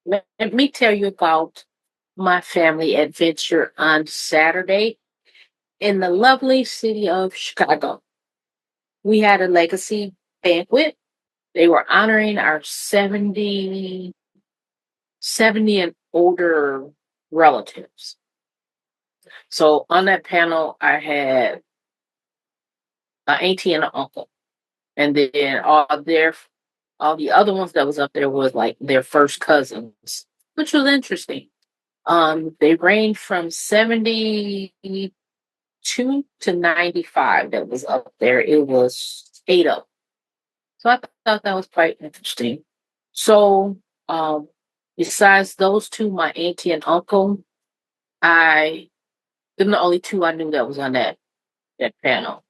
Let me tell you about my family adventure on Saturday in the lovely city of Chicago. We had a legacy banquet. They were honoring our 70 and older relatives. So on that panel, I had an auntie and an uncle, and then all the other ones that was up there was like their first cousins, which was interesting. They range from 72 to 95 that was up there. It was 8 of them. So I thought that was quite interesting. So, um, besides those two, my auntie and uncle, I them the only two I knew that was on that panel.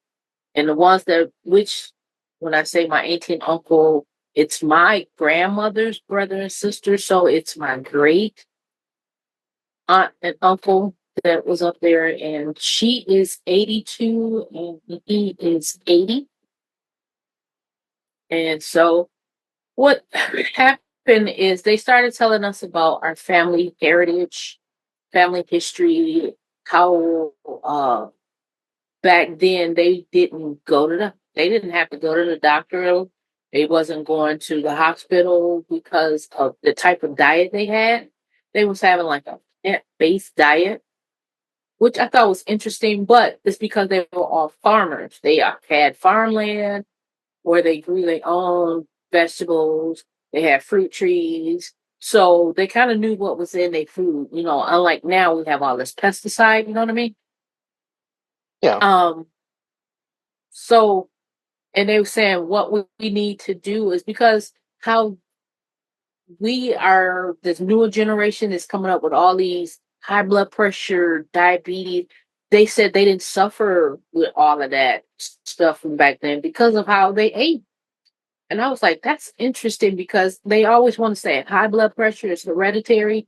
And the ones that which when I say my auntie and uncle, it's my grandmother's brother and sister. So it's my great aunt and uncle that was up there, and she is 82 and he is 80. And so what happened is they started telling us about our family heritage, family history, how back then they didn't have to go to the doctor. They wasn't going to the hospital because of the type of diet they had. They was having like a plant-based diet, which I thought was interesting, but it's because they were all farmers. They had farmland where they grew their own vegetables. They had fruit trees. So they kind of knew what was in their food, unlike now we have all this pesticide, you know what I mean? Yeah. Um, so, and they were saying what we need to do is because how this newer generation is coming up with all these high blood pressure, diabetes. They said they didn't suffer with all of that stuff from back then because of how they ate. And I was like, that's interesting because they always want to say high blood pressure is hereditary.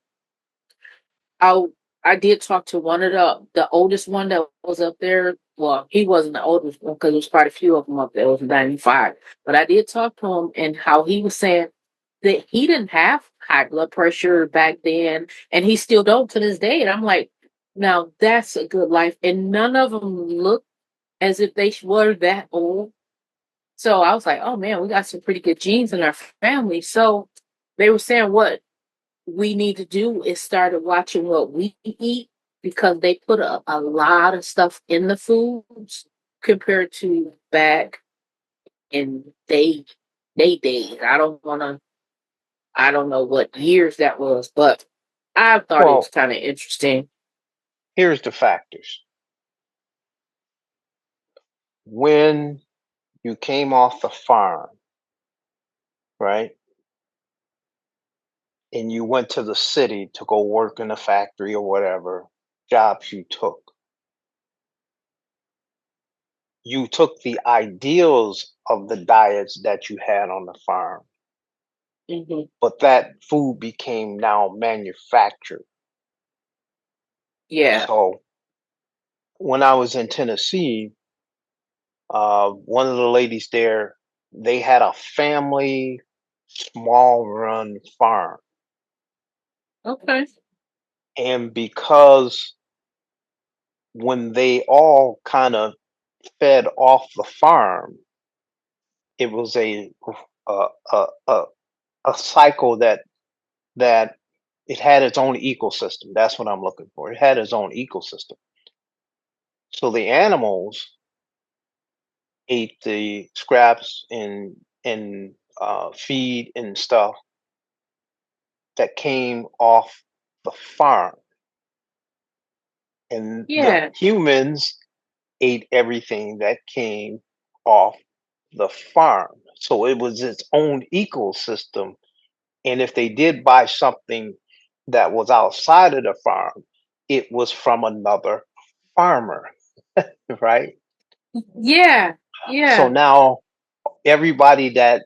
I I did talk to one of the oldest one that was up there. Well, he wasn't the oldest one because there was quite a few of them up there. It was 95. But I did talk to him and how he was saying that he didn't have high blood pressure back then, and he still don't to this day. And I'm like, now that's a good life. And none of them look as if they were that old. So I was like, oh man, we got some pretty good genes in our family. So they were saying what we need to do is start watching what we eat because they put a lot of stuff in the foods compared to back in they days. I don't know what years that was, but I thought it was Well, kind of interesting. here's the factors. When you came off the farm, right, and you went to the city to go work in a factory or whatever jobs you took the ideals of the diets that you had on the farm, Hmm. but that food became now manufactured. Yeah. So when I was in Tennessee, one of the ladies there, they had a family small run farm. Okay. And because when they all kind of fed off the farm, it was a a, a cycle that it had its own ecosystem. That's what I'm looking for. It had its own ecosystem. So the animals ate the scraps and feed and stuff that came off the farm, and the Yeah. humans ate everything that came off the farm. So it was its own ecosystem. And if they did buy something that was outside of the farm, it was from another farmer, right? Yeah. So Yeah. now everybody that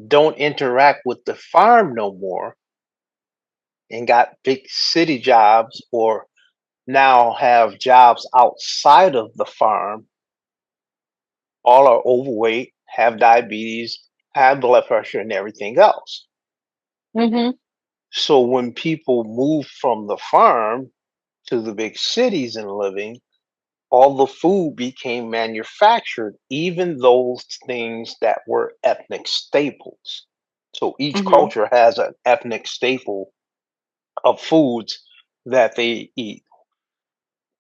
don't interact with the farm no more and got big city jobs or now have jobs outside of the farm all are overweight, have diabetes, have blood pressure, and everything else. Hmm. So when people moved from the farm to the big cities and living, all the food became manufactured, even those things that were ethnic staples. So each Mm-hmm. culture has an ethnic staple of foods that they eat.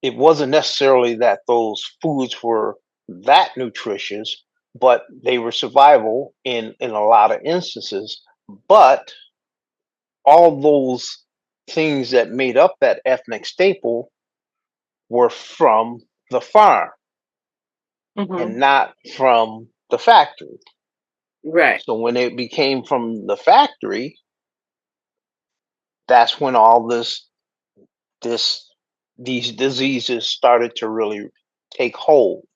It wasn't necessarily that those foods were that nutritious, but they were survival in a lot of instances. But all those things that made up that ethnic staple were from the farm Mm-hmm. and not from the factory. Right. So when it became from the factory, that's when all this these diseases started to really take hold,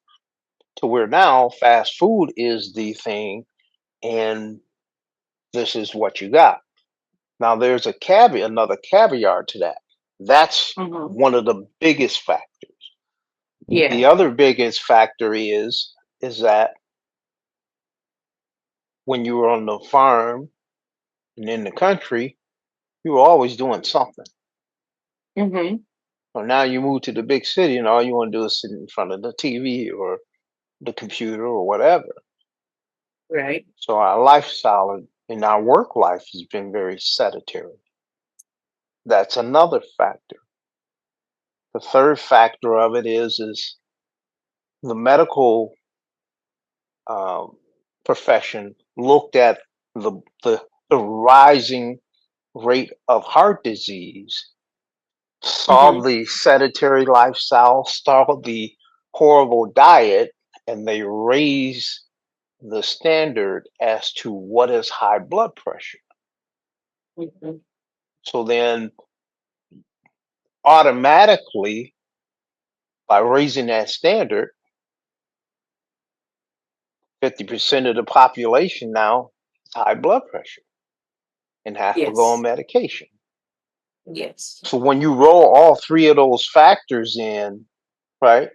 to where now fast food is the thing, and this is what you got. Now there's another caveat to that. That's Mm-hmm. one of the biggest factors. Yeah. The other biggest factor is that when you were on the farm and in the country, you were always doing something. Mm-hmm. So now you move to the big city and all you want to do is sit in front of the TV or the computer or whatever. Right. So our lifestyle and our work life has been very sedentary. That's another factor. The third factor of it is the medical um, profession looked at the, the rising rate of heart disease, saw Mm-hmm. the sedentary lifestyle, saw the horrible diet, and they raised the standard as to what is high blood pressure. Mm-hmm. So then automatically, by raising that standard, 50% of the population now has high blood pressure and have to go on Yes. medication. Yes. So when you roll all three of those factors in, right,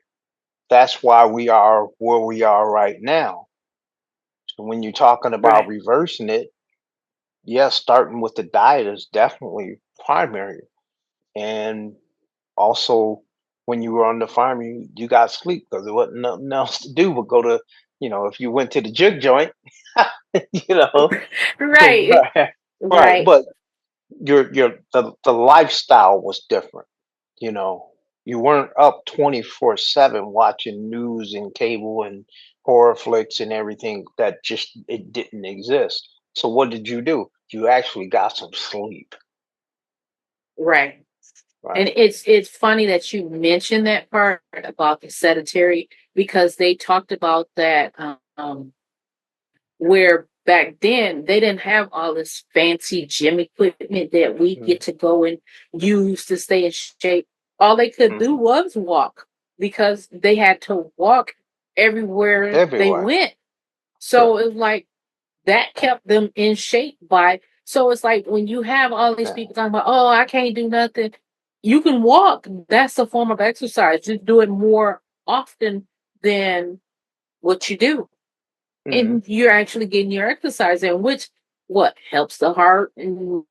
that's why we are where we are right now. So when you're talking about Right. reversing it, yes, starting with the diet is definitely primary. And also, when you were on the farm, you got sleep because there wasn't nothing else to do but go to, if you went to the jig joint, you know, Right. right, right. Right. But the lifestyle was different. You know, you weren't up 24/7 watching news and cable and horror flicks and everything that just it didn't exist. So what did you do? You actually got some sleep, Right. And right? it's funny that you mentioned that part about the sedentary because they talked about that where back then they didn't have all this fancy gym equipment that we Mm-hmm. get to go and use to stay in shape. All they could do Mm-hmm. was walk because they had to walk everywhere they Everywhere, went. sure. So it was like that kept them in shape by so it's like when you have all these Yeah. people talking about, oh, I can't do nothing. You can walk. That's a form of exercise. Just do it more often than what you do. Mm-hmm. And you're actually getting your exercise in, which what helps the heart and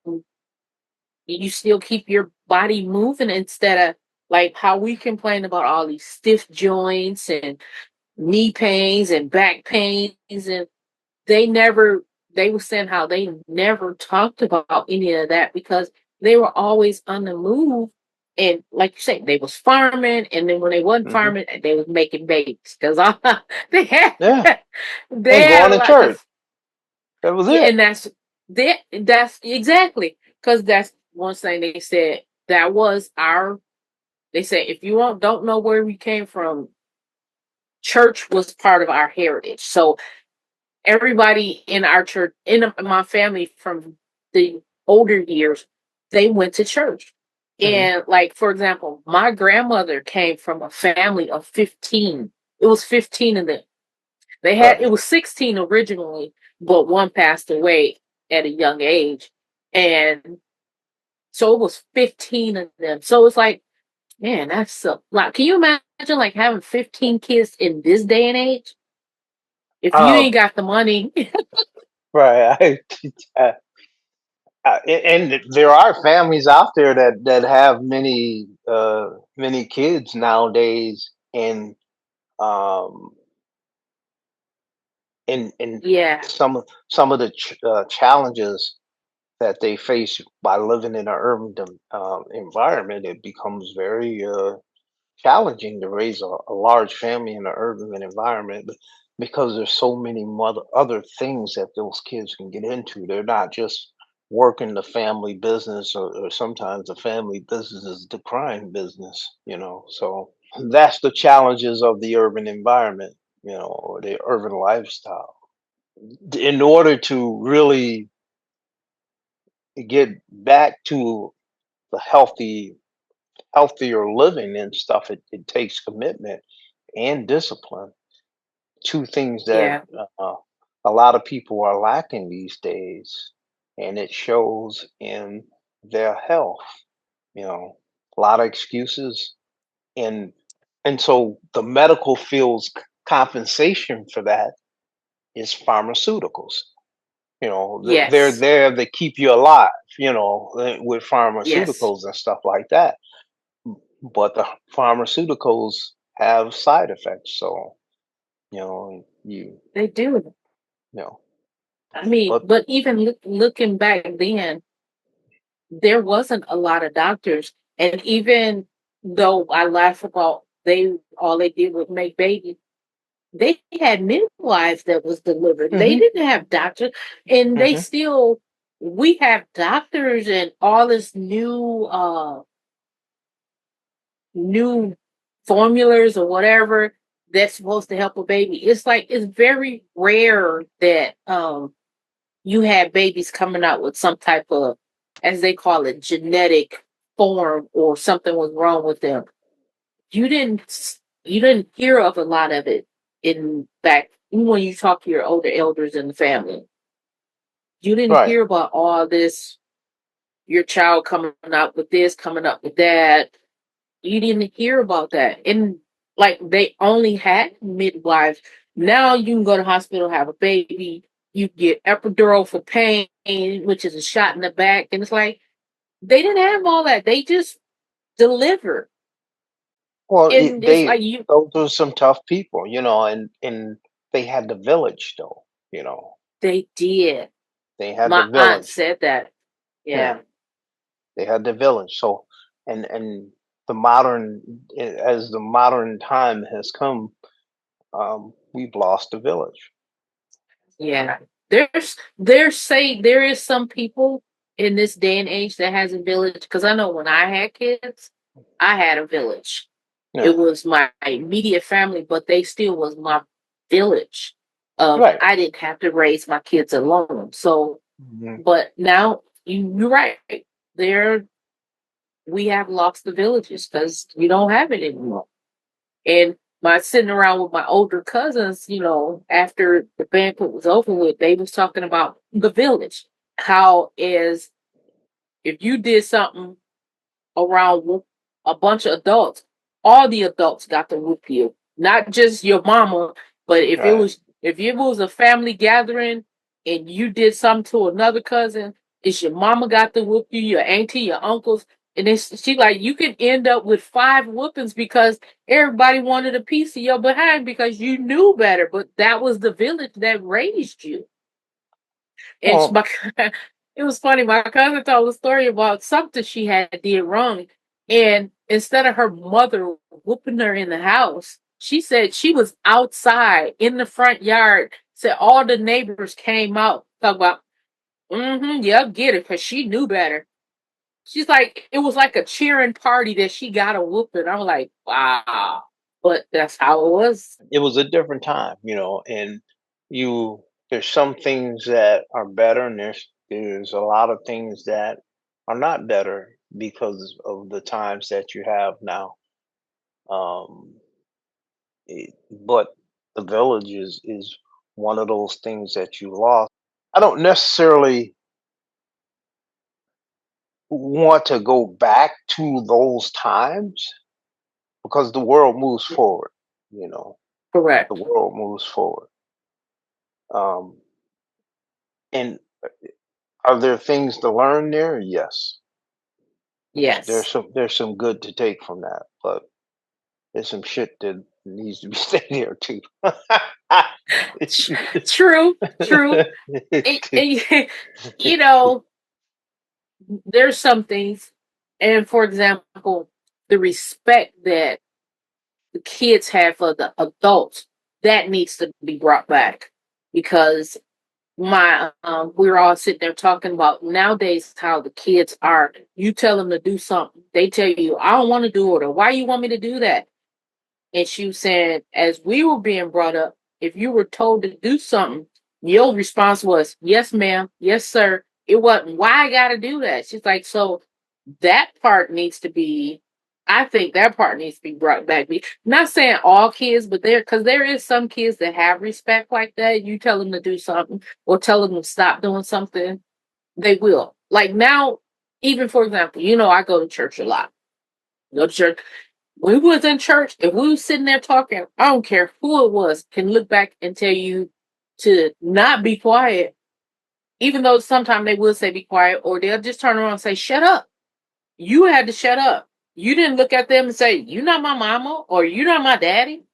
you still keep your body moving instead of like how we complain about all these stiff joints and knee pains and back pains and they never they were saying how they never talked about any of that because they were always on the move and like you say they was farming and then when they wasn't Mm-hmm. farming they was making babies because they had Yeah. they And had going a to lot church. because That was yeah it. and that's exactly because that's one thing they said that was our they said if you don't know where we came from church was part of our heritage so everybody in our church, in my family from the older years, they went to church. Mm-hmm. And like, for example, my grandmother came from a family of 15. It was 15 of them. Right. It was 16 originally, but one passed away at a young age. And so it was 15 of them. So it's like, man, that's a lot. Can you imagine like having 15 kids in this day and age? If you Um, ain't got the money, right. and there are families out there that have many kids nowadays, um, and Yeah, some of the challenges that they face by living in an urban environment, it becomes very challenging to raise a large family in an urban environment because there's so many other things that those kids can get into. They're not just working the family business, or sometimes the family business is the crime business. So that's the challenges of the urban environment, or the urban lifestyle. In order to really get back to the healthier living and stuff, it takes commitment and discipline. Two things that yeah, uh, a lot of people are lacking these days, and it shows in their health. You know, a lot of excuses, and so the medical field's compensation for that is pharmaceuticals. They're yes, there to keep you alive. With yes, pharmaceuticals and stuff like that. But the pharmaceuticals have side effects, so they do. you know, I mean, but but even looking back then, there wasn't a lot of doctors, and even though I laugh about they all they did was make babies, they had midwives that was delivered. They hmm didn't have doctors, and they hmm still we have doctors and all this new formulas or whatever that's supposed to help a baby. It's like it's very rare that you have babies coming out with some type of, as they call it, genetic form or something was wrong with them. You didn't hear of a lot of it in back when you talk to your older elders in the family. You didn't right. hear about all this, your child coming out with this, coming up with that. You didn't hear about that. And like they only had midwives. Now you can go to the hospital, have a baby, you get epidural for pain, which is a shot in the back. And it's like they didn't have all that. They just deliver. Well, And it's like you those are some tough people, and they had the village though. You know, they did. they had the My aunt village. said that. Yeah, Yeah. they had the village. So, and the modern, as the modern time has come, we've lost the village. Yeah. There's say there is some people in this day and age that has a village because I know when I had kids, I had a village. It Yeah, was my immediate family, but they still was my village. Of right. I didn't have to raise my kids alone. So, Mhm. but now you're right. There we have lost the villages because we don't have it anymore. And my sitting around with my older cousins, after the banquet was over with, they was talking about the village. How is if you did something around a bunch of adults, all the adults got to whoop you, not just your mama. But Right. if it was a family gathering and you did something to another cousin, it's your mama got to whoop you, your auntie, your uncles, and she like you can end up with 5 whoopings because everybody wanted a piece of your behind because you knew better. But that was the village that raised you. And Well, it was funny. My cousin told a story about something she had did wrong, and instead of her mother whooping her in the house, she said she was outside in the front yard. Said all the neighbors came out talk about, yeah, get it, because she knew better. She's like, it was like a cheering party that she got a whooping. I'm like, wow, but that's how it was. it was a different time, and you there's some things that are better, and there's a lot of things that are not better because of the times that you have now. Um, but the village is one of those things that you lost. I don't necessarily want to go back to those times because the world moves forward. You know, the Correct. world moves forward. Um, and Are there things to learn there? Yes. There's Yes. some good to take from that, but there's some shit that needs to be said here too. True, true. You know, there's some things, and for example, the respect that the kids have for the adults, that needs to be brought back, because my we're all sitting there talking about nowadays how the kids are. You tell them to do something, they tell you, I don't want to do it, or why you want me to do that. And she was saying, as we were being brought up, if you were told to do something, your response was, yes, ma'am, yes, sir. It wasn't, why I gotta do that. She's like, so that part needs to be, I think that part needs to be brought back. Not saying all kids, but because there is some kids that have respect like that. You tell them to do something or tell them to stop doing something, they will. Like now, even for example, I go to church a lot. Go to church. When we was in church, if we was sitting there talking, I don't care who it was, can look back and tell you to not be quiet, even though sometimes they will say be quiet, or they'll just turn around and say, shut up. You had to shut up. You didn't look at them and say, you're not my mama or you're not my daddy.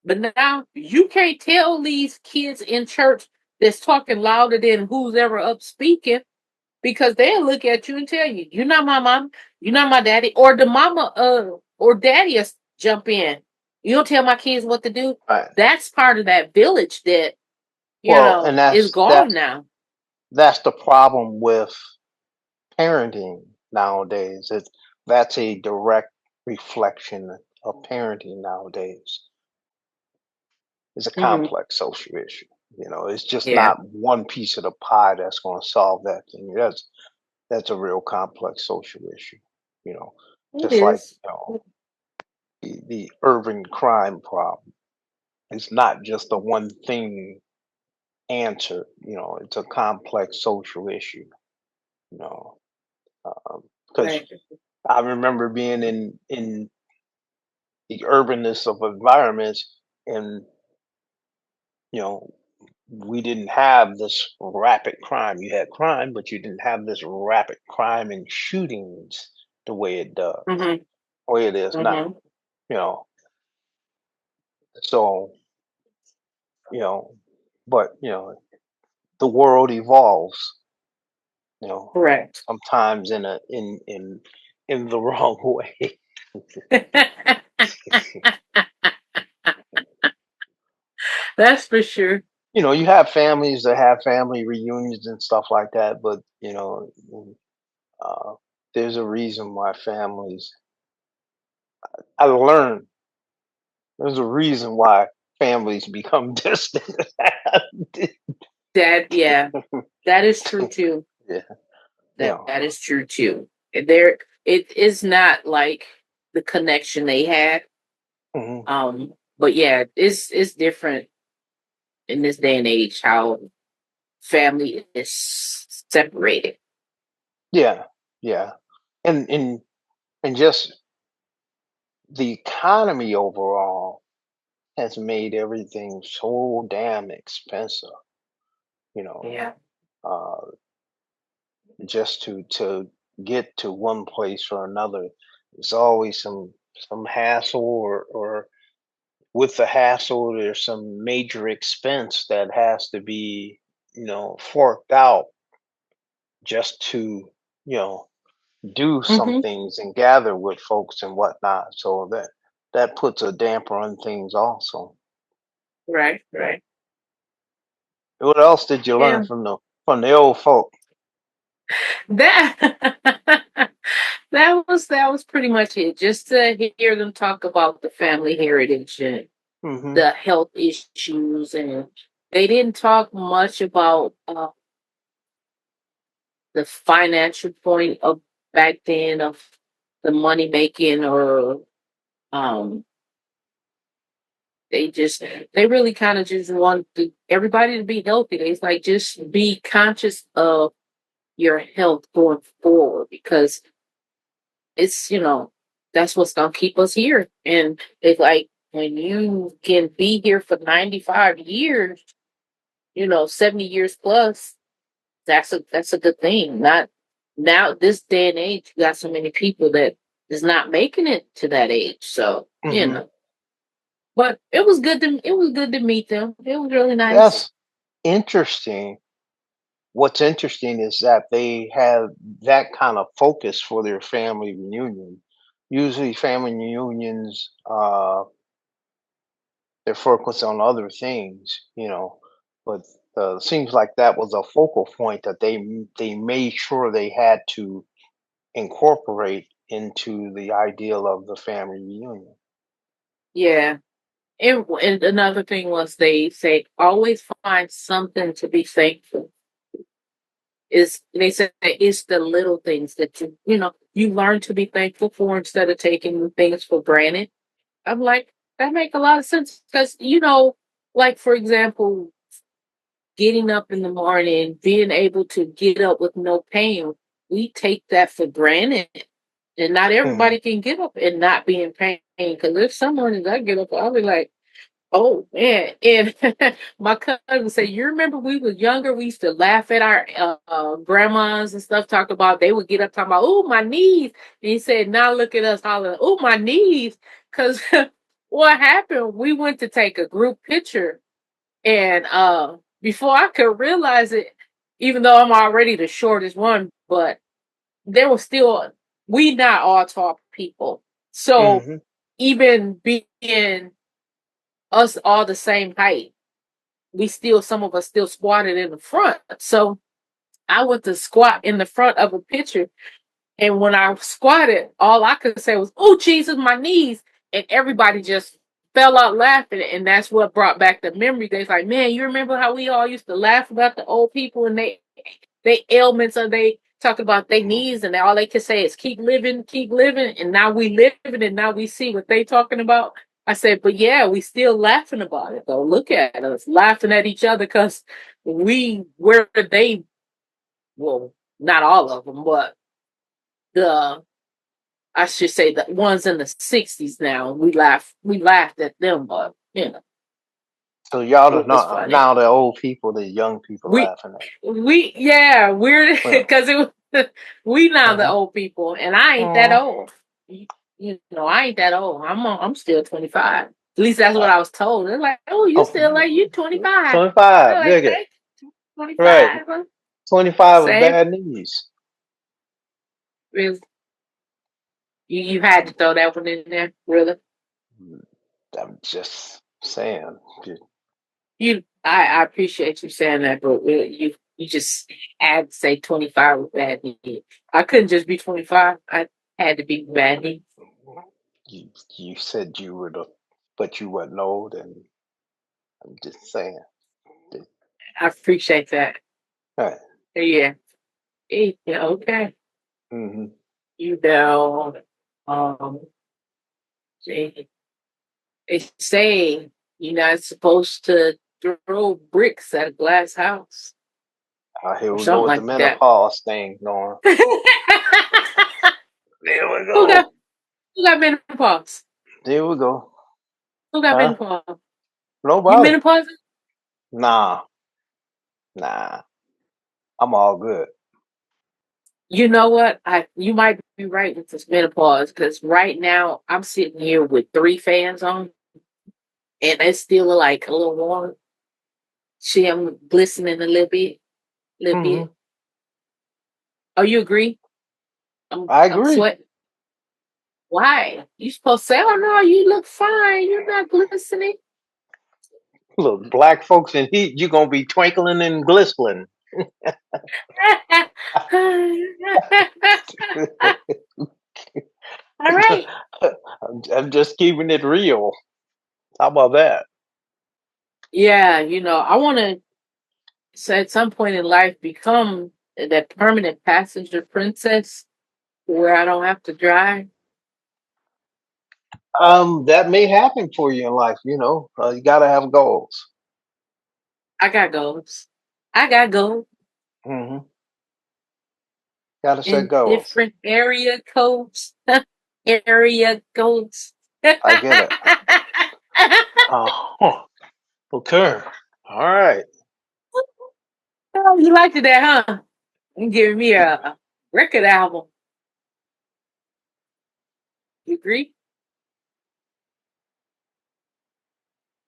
But now you can't tell these kids in church that's talking louder than who's ever up speaking, because they'll look at you and tell you, you're not my mom, you're not my daddy, or the mama or daddy will jump in. You don't tell my kids what to do. Right. That's part of that village that Well, and is gone now. that's the problem with parenting nowadays. That's a direct reflection of parenting nowadays. It's a Hmm. complex social issue. It's just Yeah, not one piece of the pie that's going to solve that thing. That's a real complex social issue. You know, it just like is. the urban crime problem. It's not just a one thing answer. It's a complex social issue. You know, because Right. I remember being in the urbanness of environments, and you know we didn't have this rapid crime. You had crime, but you didn't have this rapid crime and shootings the way Hmm. way it is now. Hmm. You know, so you know, but the world evolves. You know, Correct. sometimes in the wrong way. That's for sure. You have families that have family reunions and stuff like that, but uh, there's a reason why families. I learned there's a reason why families become distant. That, yeah, that is true too. Yeah, you That know. is true too. There, it is not like the connection they had. Mhm. But yeah, it's different in this day and age how family is separated. Yeah, yeah, and just the economy overall has made everything so damn expensive. You know, Yeah. uh, just to get to one place or another, it's always some hassle, or with the hassle, there's some major expense that has to be forked out just to you know do some Hmm. things and gather with folks and whatnot. So that puts a damper on things also. Right. Right. What else did you learn Yeah. from the old folk? That that was pretty much it. Just to hear them talk about the family heritage and Hmm. the health issues, and they didn't talk much about the financial point of back then of the money making, or um they really kind of just want everybody to be healthy. It's like, just be conscious of your health going forward, because that's what's gonna keep us here. And it's like, when you can be here for 95 years, 70 years plus, That's a good thing. Not now this day and age, you got so many people that is not making it to that age. So Hmm. but it was good to meet them. It was really nice. That's interesting. What's interesting is that they have that kind of focus for their family reunion. Usually, family reunions, they're focused on other things, but seems like that was a focal point that they made sure they had to incorporate into the ideal of the family reunion. Yeah. And another thing was they say always find something to be thankful. Is they said it's the little things that you learn to be thankful for instead of taking things for granted. I'm like, that make a lot of sense because like for example, getting up in the morning, being able to get up with no pain, we take that for granted. And not Hmm. everybody can get up and not be in pain. Because if some mornings I get up, I'll be like, oh man! And my cousin said, "You remember we were younger? We used to laugh at our grandmas and stuff. Talk about they would get up talking about, oh my knees." And he said, "Now look at us hollering, oh my knees!" Because what happened? We went to take a group picture, and before I could realize it, even though I'm already the shortest one, but there was still we not all tall people, so Hmm. even being us all the same height we still some of us still squatted in the front. So I went to squat in the front of a picture, and when I squatted, all I could say was, "Oh Jesus, my knees!" And everybody just fell out laughing, and that's what brought back the memory. They's like, "Man, you remember how we all used to laugh about the old people and they ailments, or they talk about their knees, and all they can say is keep living." And now we living, and now we see what they talking about. I said, but yeah, we still laughing about it though. Look at us laughing at each other because we where they well, not all of them, but the I should say the ones in the 60s now. We laughed at them, but So y'all it are was not funny. now the old people, the young people We laughing at. we're Well, because it was we now the uh-huh. old people, and I ain't that old. I ain't that old. I'm still 25. At least that's what Uh, I was told. They're like, oh, you still like you 25. I'm 25, like, dig it. thank you, Right. 25. 25 with Same. bad knees. Really. You had to throw that one in there, really. I'm just saying. I appreciate you saying that, but really, you just had to say 25 with bad knee. I couldn't just be 25. I had to be bad knee. You said you were but you wasn't old, and I'm just saying. I appreciate that. Right. Yeah. Yeah, okay. Mm-hmm. You know, um, they, they say you're not supposed to throw bricks at a glass house Here or we go something with the like that. menopause thing going. There we who got go. who got menopause? There we go. Who got Huh? menopause? You Nobody. menopause? Nah, nah. I'm all good. You know what? I you might be right with this menopause because right now I'm sitting here with three fans on and it's still like a little warm. See, I'm glistening a little bit, little Hmm. bit. Oh, you agree? I I'm agree. sweating. Why? You supposed to say, "Oh no, you look fine. You're not glistening." Look, black folks in heat, you gonna be twinkling and glistening. All right. I'm just keeping it real. How about that? Yeah, I want to at some point in life become that permanent passenger princess where I don't have to drive. That may happen for you in life. You gotta have goals. I got goals. I got goals Hmm. Gotta set in goals. different area codes. Area codes. I get it. Oh, okay. All right. Oh, you liked that, huh? You giving me a record album. You agree?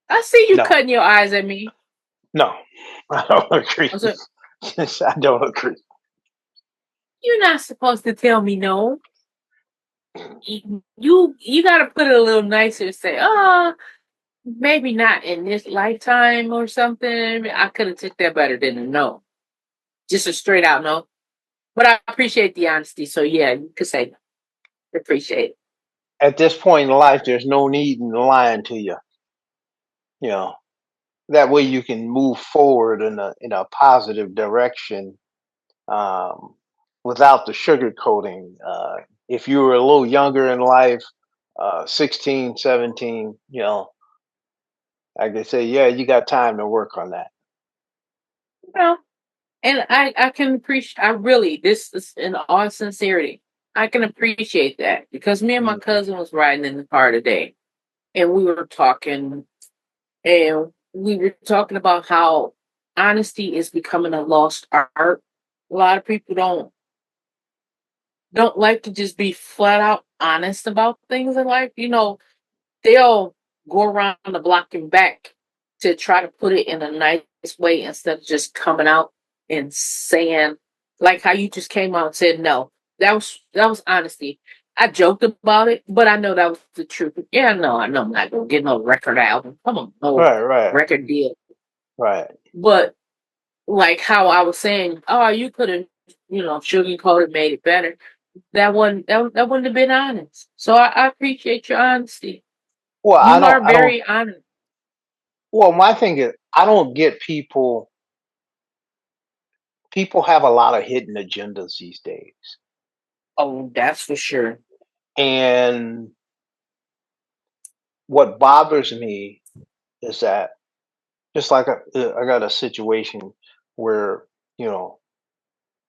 I see you No, cutting your eyes at me. no, I don't agree. I said, I don't agree. you're not supposed to tell me no. You got to put it a little nicer. Say, oh, maybe not in this lifetime or something. I could have took that better than a no. Just a straight out no. But I appreciate the honesty. So yeah, you could say no. Appreciate it. At this point in life, there's no need in lying to you. You know, that way you can move forward in a positive direction um, without the sugarcoating. If you were a little younger in life, 16, 17, I could say, yeah, you got time to work on that. Well, and I can appreciate. I really this is in all sincerity. I can appreciate that because me and my Mhm. cousin was riding in the car today, and we were talking, and we were talking about how honesty is becoming a lost art. A lot of people don't like to just be flat out honest about things in life. They'll go around the block and back to try to put it in a nice way instead of just coming out and saying like how you just came out and said no. That was honesty. I joked about it, but I know that was the truth. Yeah, no, I know I'm not gonna get no record album. Come on, no Right, right, record deal. right. But like how I was saying, oh, you could have, sugarcoated, made it better. That wouldn't have been honest. So I appreciate your honesty. Well, You are very honest. well, my thing is, I don't get people have a lot of hidden agendas these days. Oh, that's for sure. And what bothers me is that just like I got a situation where, you know,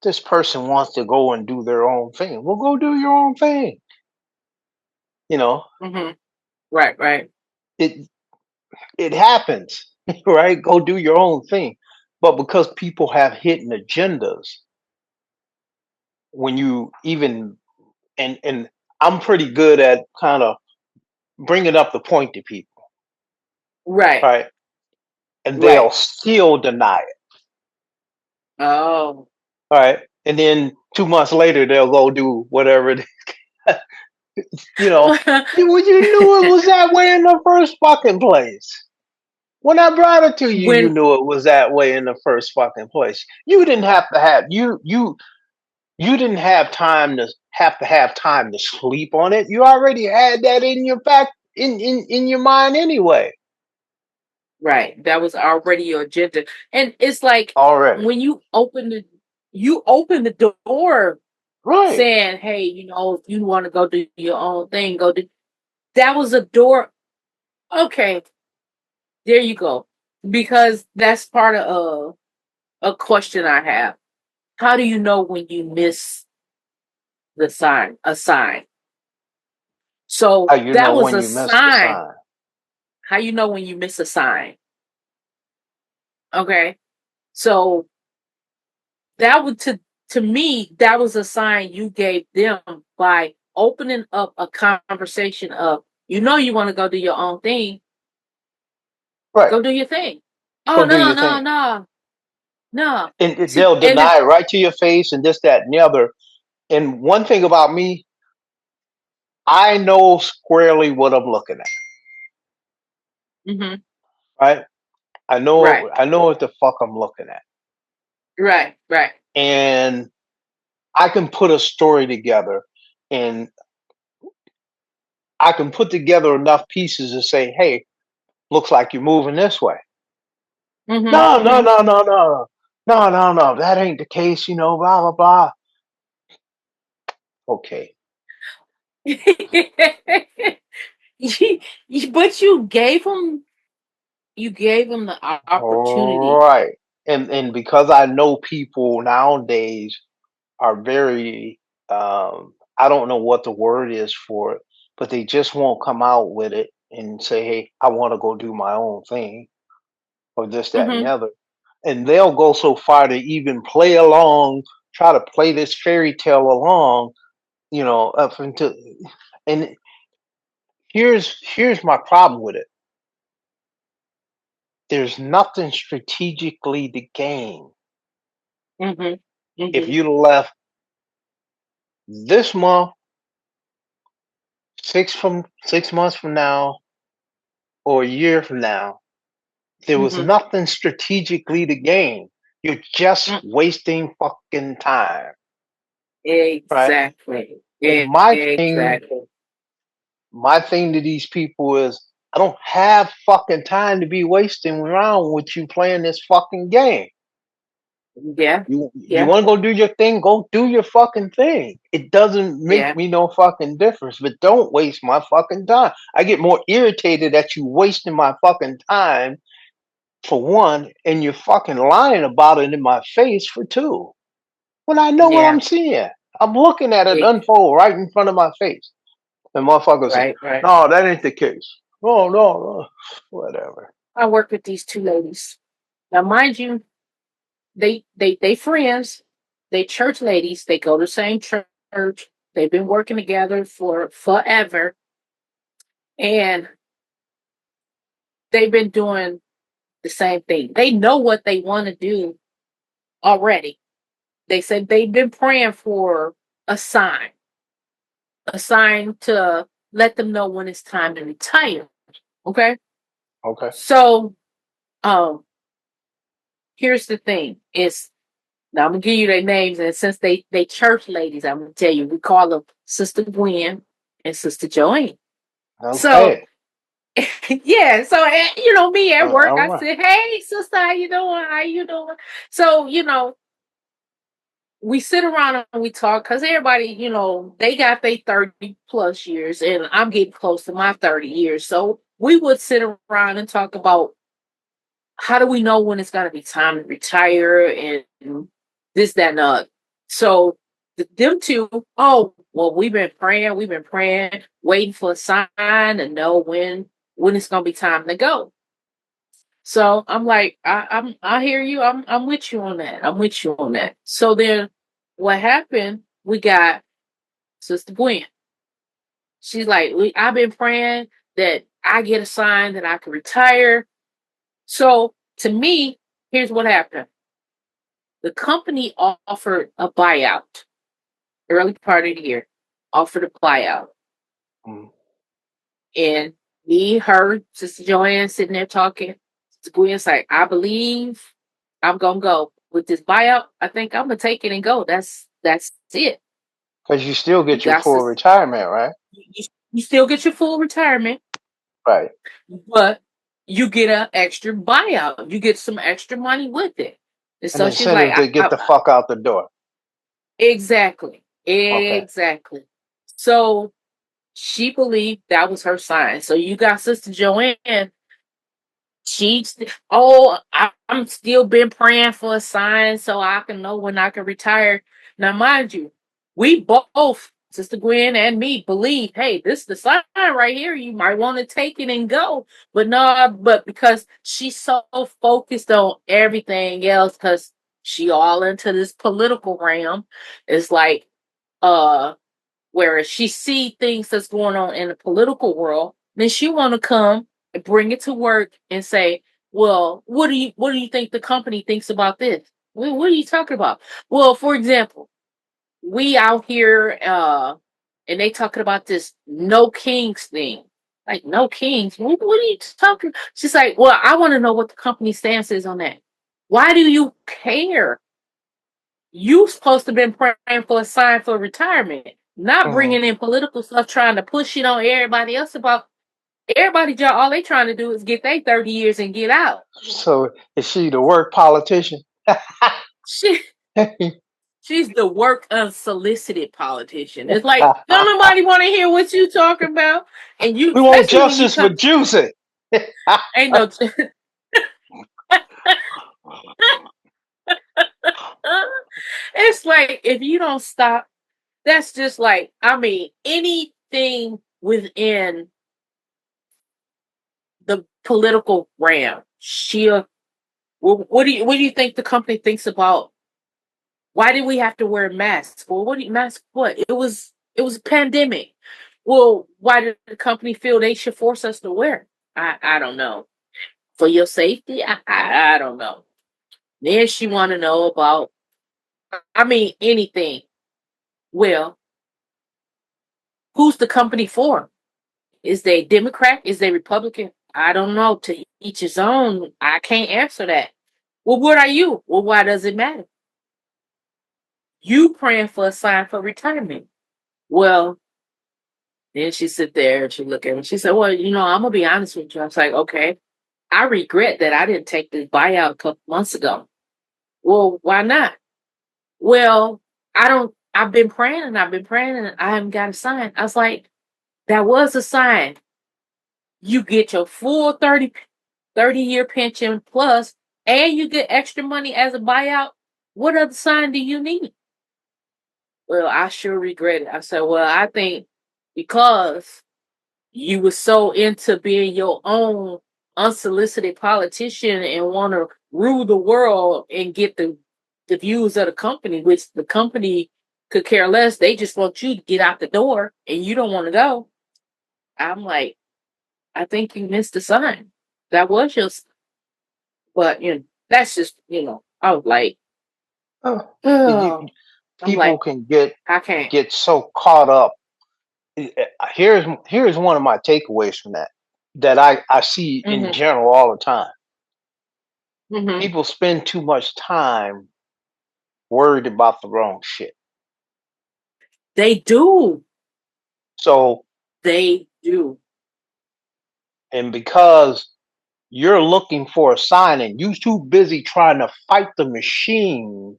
this person wants to go and do their own thing. Well, go do your own thing. You know, Hmm. Right, right, it it happens, right? Go do your own thing. But because people have hidden agendas, when you even and I'm pretty good at kind of bringing up the point to people, right, right? And they'll right. still deny it, Oh. right? And then 2 months later, they'll go do whatever it is. You know, you knew it was that way in the first fucking place. When I brought it to you, you when knew it was that way in the first fucking place. You didn't have to have you didn't have time to sleep on it. You already had that in your back in your mind anyway. right, that was already your agenda, and it's like Already. when you open the door Right. saying, "Hey, if you want to go do your own thing, go do." That was a door. Okay, there you go. Because that's part of a question I have. How do you know when you miss the sign? A sign. How So you that know was when a you missed the sign. sign? How you know when you miss a sign? Okay. So that would to me, that was a sign you gave them by opening up a conversation of, you want to go do your own thing, Right. go do your thing. Oh Go do no, your no, thing. no, no. And See, they'll and deny it right to your face and this, that, and the other. And one thing about me, I know squarely what I'm looking at. hmm Right? right, I know what the fuck I'm looking at. right, right. And I can put a story together and I can put together enough pieces to say, hey, looks like you're moving this way. hmm No, no, hmm no, no, no. No, no, no. That ain't the case, blah, blah, blah. Okay. But you gave him the All opportunity. right. And because I know people nowadays are very I don't know what the word is for it, but they just won't come out with it and say, hey, I want to go do my own thing or this, that, and the Hmm. other. and they'll go so far to even play along, try to play this fairy tale along, up until. And here's my problem with it. There's nothing strategically to gain Mhm. if Mhm. you left this month, 6 months from now, or a year from now. There was Mhm. nothing strategically to gain. You're just Mm. wasting fucking time, right? Exactly. And my thing, Exactly. my thing to these people is, I don't have fucking time to be wasting around with you playing this fucking game. Yeah. You Yeah. want to go do your thing, go do your fucking thing. It doesn't make Yeah. me no fucking difference, but don't waste my fucking time. I get more irritated at you wasting my fucking time for one, and you're fucking lying about it in my face for two. When I know what Yeah. I'm seeing, I'm looking at it It, unfold right in front of my face. And motherfuckers say, right. Right. no, that ain't the case. Oh, no, no, whatever. I work with these two ladies. Now, mind you, they friends. They church ladies. They go to the same church. They've been working together for forever, and they've been doing the same thing. They know what they want to do already. They said they've been praying for a sign, a sign to let them know when it's time to retire. Okay. Okay. So, um, here's the thing: is now I'm gonna give you their names, and since they church ladies, I'm gonna tell you we call them Sister Gwen and Sister Joanne. So Okay. yeah, so me at work, All I right. said, "Hey, sister, how you doing? How you doing?" So we sit around and we talk because everybody, they got their 30 plus years, and I'm getting close to my 30 years. So we would sit around and talk about how do we know when it's going to be time to retire and this, that, and that. So them two, oh, well, we've been praying, waiting for a sign to know when it's going to be time to go. So I'm like, I hear you. I'm with you on that. I'm with you on that. So then what happened? We got Sister Gwen. She's like, I've been praying that I get a sign that I can retire. So to me, here's what happened. The company offered a buyout early part of the year, offered a buyout. Mm. And me, her, Sister Joanne sitting there talking. Sister Gwen's like, I believe I'm gonna go with this buyout. I think I'm gonna take it and go. That's it. Because you still You get your got full to, retirement, right? you still get your full retirement, Right. but you get an extra buyout. You get some extra money with it. And An so she's like, incentive to get the fuck out the door. exactly, Okay. exactly. So she believed that was her sign. So you got Sister Joanne. I'm still been praying for a sign so I can know when I can retire. Now, mind you, we both, Sister Gwen and me, believe, hey, this is the sign right here. You might want to take it and go. But no, but because she's so focused on everything else, because she all into this political realm, it's like, uh, whereas she see things that's going on in the political world, then she want to come and bring it to work and say, "Well, what do you think the company thinks about this? What are you talking about?" Well, for example, we out here, and they talking about this no kings thing. Like no kings. What are you talking? She's like, "Well, I want to know what the company stance is on that. Why do you care? You supposed to been praying for a sign for retirement, not Mm. bringing in political stuff, trying to push it on everybody else about everybody. Job, all they trying to do is get their 30 years and get out. So is she the work politician? She We she's the work unsolicited politician. It's like don't nobody want to hear what you talking about, and you want especially when you justice for come. Juicy. Ain't no. It's like if you don't stop, that's just like anything within the political realm. She'll Well, what do you think the company thinks about? Why did we have to wear masks? Well, what do you mask? What it was a pandemic. Well, why did the company feel they should force us to wear? I don't know. For your safety, I don't know. Then she want to know about. I mean anything. Well, who's the company for? Is they Democrat? Is they Republican? I don't know. To each his own. I can't answer that. Well, what are you? Well, why does it matter? You praying for a sign for retirement. Well, then she sit there and she look at me. She said, "Well, I'm gonna be honest with you." I was like, "Okay, I regret that I didn't take this buyout a couple months ago." Well, why not? Well, I don't. I've been praying and I've been praying and I haven't got a sign. I was like, "That was a sign. You get your full 30-year pension plus, and you get extra money as a buyout. What other sign do you need?" Well, I sure regret it. I said, "Well, I think because you were so into being your own unsolicited politician and want to rule the world and get the views of the company, which the company could care less. They just want you to get out the door and you don't want to go." I'm like, I think you missed the sign. That was your, but that's just, I was like, Oh, oh, I'm people like, can I can't. get so caught up. Here's one of my takeaways from that I see in Hmm. general all the time. Hmm. People spend too much time worried about the wrong shit. They do. So, They do. and because you're looking for a sign and you too busy trying to fight the machine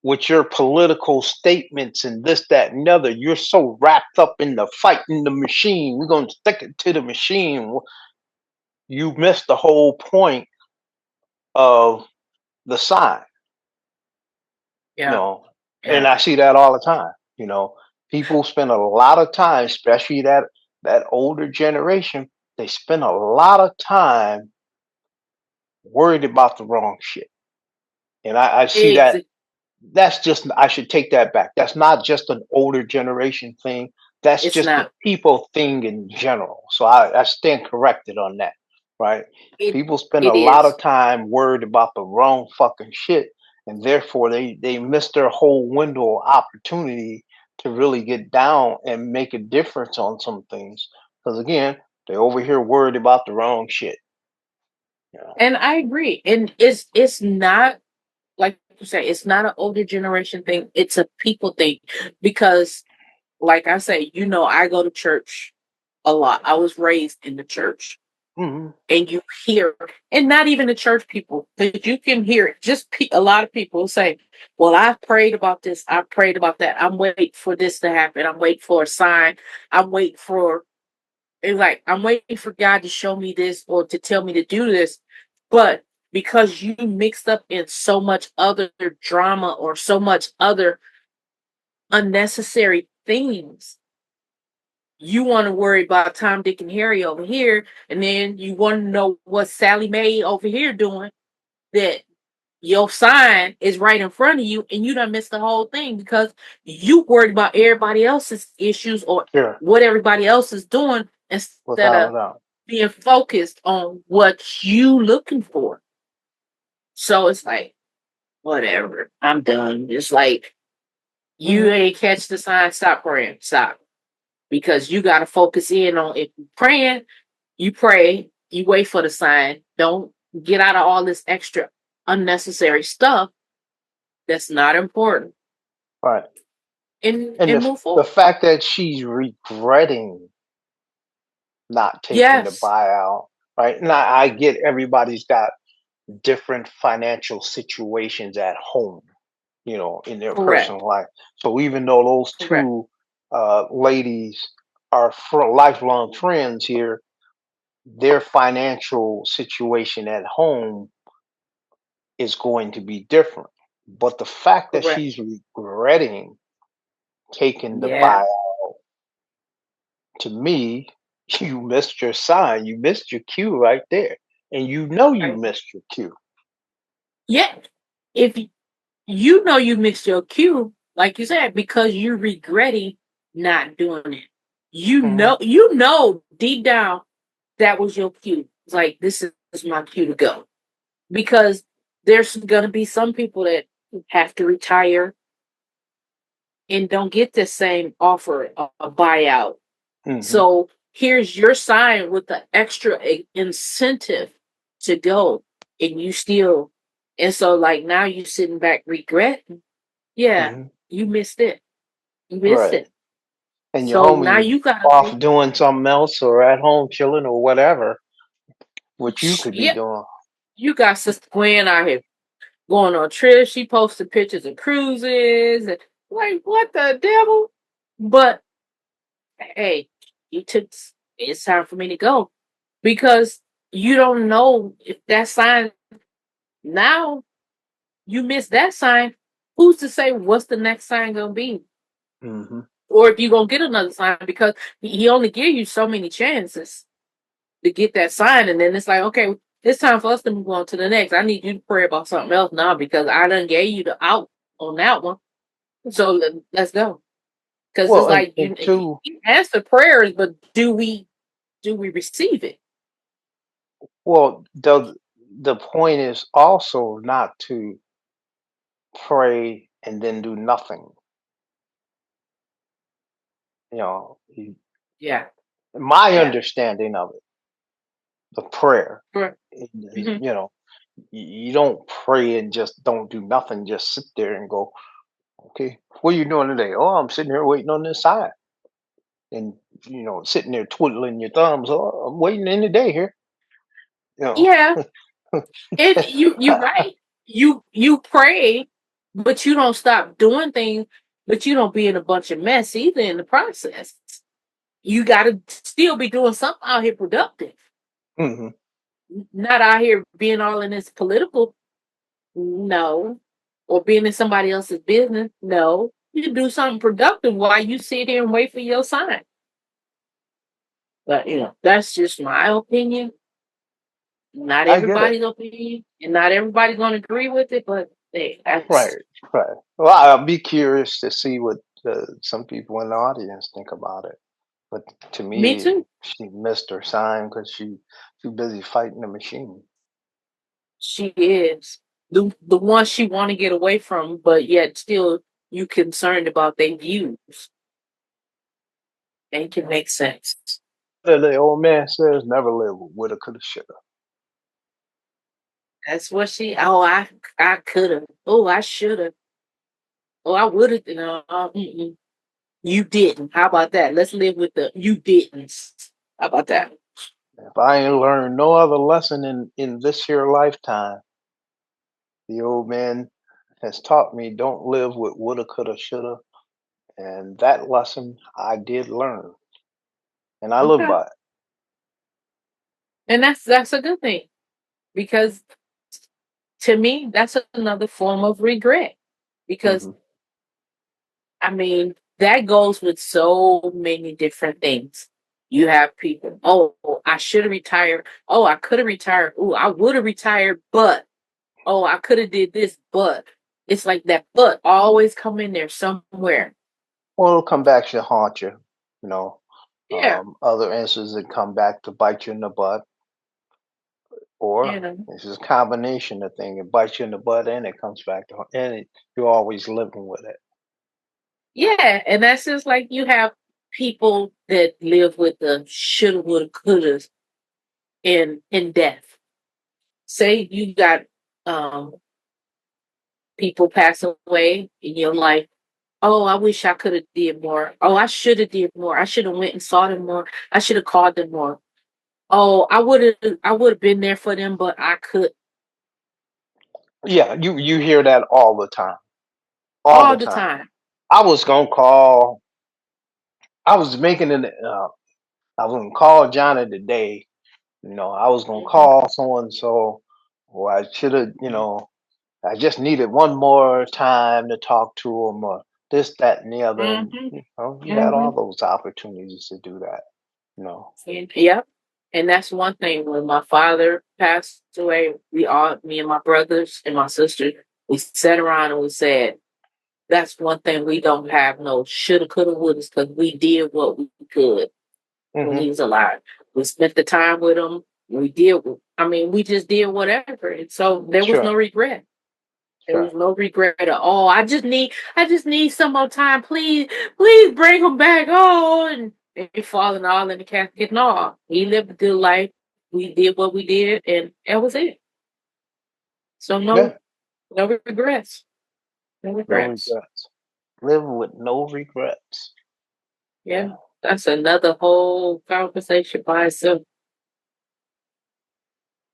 with your political statements and this, that, and the other, you're so wrapped up in the fighting the machine. We're going to stick it to the machine. You miss the whole point of the sign, you Yeah. know. And Yeah. I see that all the time. You know, people spend a lot of time, especially that older generation. They spend a lot of time worried about the wrong shit. And I see that Ex- that's just I should take that back. That's not just an older generation thing. That's it's just the not. people thing in general. So I stand corrected on that. Right? It People spend a it lot of is. time worried about the wrong fucking shit, and therefore they miss their whole window of opportunity to really get down and make a difference on some things. Because again, they over here worried about the wrong shit. You know? And I agree. And it's not like you say, it's not an older generation thing. It's a people thing. Because like I say, I go to church a lot. I was raised in the church. Hmm. And you hear, and not even the church people, but you can hear it. Just a lot of people say, "Well, I've prayed about this. I prayed about that. I'm waiting for this to happen. I'm waiting for a sign. I'm waiting for It's like I'm waiting for God to show me this or to tell me to do this." But because you mixed up in so much other drama or so much other unnecessary things, you want to worry about Tom, Dick, and Harry over here, and then you want to know what Sally Mae over here doing. That your sign is right in front of you, and you done missed the whole thing because you worried about everybody else's issues or Sure, what everybody else is doing instead without of a doubt. being focused on what you looking for. So it's like, whatever. I'm done. It's like you Hmm. ain't catch the sign, stop praying. Stop. Because you gotta focus in on if you're praying, you pray, you wait for the sign. Don't get out of all this extra unnecessary stuff that's not important Right. and And and move the forward. fact that she's regretting not taking the Yes, buyout, right? Now I get everybody's got different financial situations at home, in their correct. personal life. So even though those Correct. two ladies are lifelong friends here, their financial situation at home is going to be different. But the fact that Correct. she's regretting taking the Yeah. buyout, to me, you missed your sign. You missed your cue right there. and you know you Right. missed your cue. Yeah. If you know you missed your cue, like you said, because you're regretting not doing it. Hmm. You know deep down that was your cue. It's like this is my cue to go. Because there's gonna be some people that have to retire and don't get the same offer, a buyout. Hmm. So here's your sign with the extra incentive to go, and you still, and so like now you sitting back regretting. Yeah, Hmm. you missed it. You missed Right. it. And your So now homie you gotta off go. doing something else or at home chilling or whatever, what you could be Yep, doing. you got Sister Gwen out here going on trips. She posted pictures of cruises and like what the devil? But hey, you took. It's time for me to go because you don't know if that sign now you miss that sign. Who's to say what's the next sign gonna be, Hmm. or if you gonna get another sign because he only give you so many chances to get that sign, and then it's like okay, it's time for us to move on to the next. I need you to pray about something else now because I done gave you the out on that one. So let's go because it's Well, like and you two, answer prayers, but do we receive it? well, the point is also not to pray and then do nothing. You know, Yeah, my yeah. understanding of it, the prayer, Correct. is, Hmm. you know, you don't pray and just don't do nothing. Just sit there and go, okay, what are you doing today? Oh, I'm sitting here waiting on this sign, and sitting there twiddling your thumbs. Oh, I'm waiting any day here. You know, Yeah, and you right. You pray, but you don't stop doing things. But you don't be in a bunch of mess either in the process. You got to still be doing something out here productive, hmm. not out here being all in this political. No, or being in somebody else's business. No, you do something productive while you sit here and wait for your sign. But that's just my opinion. Not I get it. everybody's opinion, and not everybody's gonna agree with it. But hey, Right, that's right. Well, I'll be curious to see what some people in the audience think about it. But to me me, too. she missed her sign because she too busy fighting the machine. She is the one she want to get away from, but yet still you concerned about their views. They can make sense. The old man says, "Never live with woulda, coulda, shoulda." That's what she. Oh, I could have. Oh, I should have. Oh, I would have. No, you didn't. How about that? Let's live with the you didn't. How about that? If I ain't learned no other lesson in this here lifetime, the old man has taught me don't live with woulda, coulda, shoulda, and that lesson I did learn, and I live Okay, by it. and that's a good thing because to me that's another form of regret because Hmm. I mean, that goes with so many different things. You have people, oh, I should have retired. Oh, I could have retired. Oh, I would have retired, but oh, I could have did this, but it's like that but always come in there somewhere. Well, it'll come back to haunt you. You know, Yeah. other instances that come back to bite you in the butt, You or know. it's just a combination of things. It bites you in the butt and it comes back to, you're always living with it. Yeah. And that's just like you have people that live with the shoulda, woulda, couldas in death. Say you got um people pass away in your life. Oh, I wish I could have did more. Oh, I should have did more. I should have went and saw them more. I should have called them more. Oh, I would have been there for them, but I could Yeah, you hear that all the all the time. time. I was gonna call. I was making an. I was gonna call Johnny today. I was gonna Hmm. call so and so, or I should have. I just needed one more time to talk to him, or this, that, and the other. And Hmm. you had Hmm. all those opportunities to do that. You know. Yep. And that's one thing. When my father passed away, we all, me and my brothers and my sister, we sat around and we said, that's one thing we don't have no shoulda, coulda, woulda, because we did what we could when he Hmm. was alive. We spent the time with him. We did, I mean, we just did whatever. And so there was no Sure. regret. There was Sure. no regret at all. I just need some more time. Please, please bring him back. Oh, and they falling all in the casket and all. He lived a good life. We did what we did, and that was it. So Yeah. no regrets. No No regrets. regrets. Live with no regrets. Yeah, Yeah. that's another whole conversation by itself.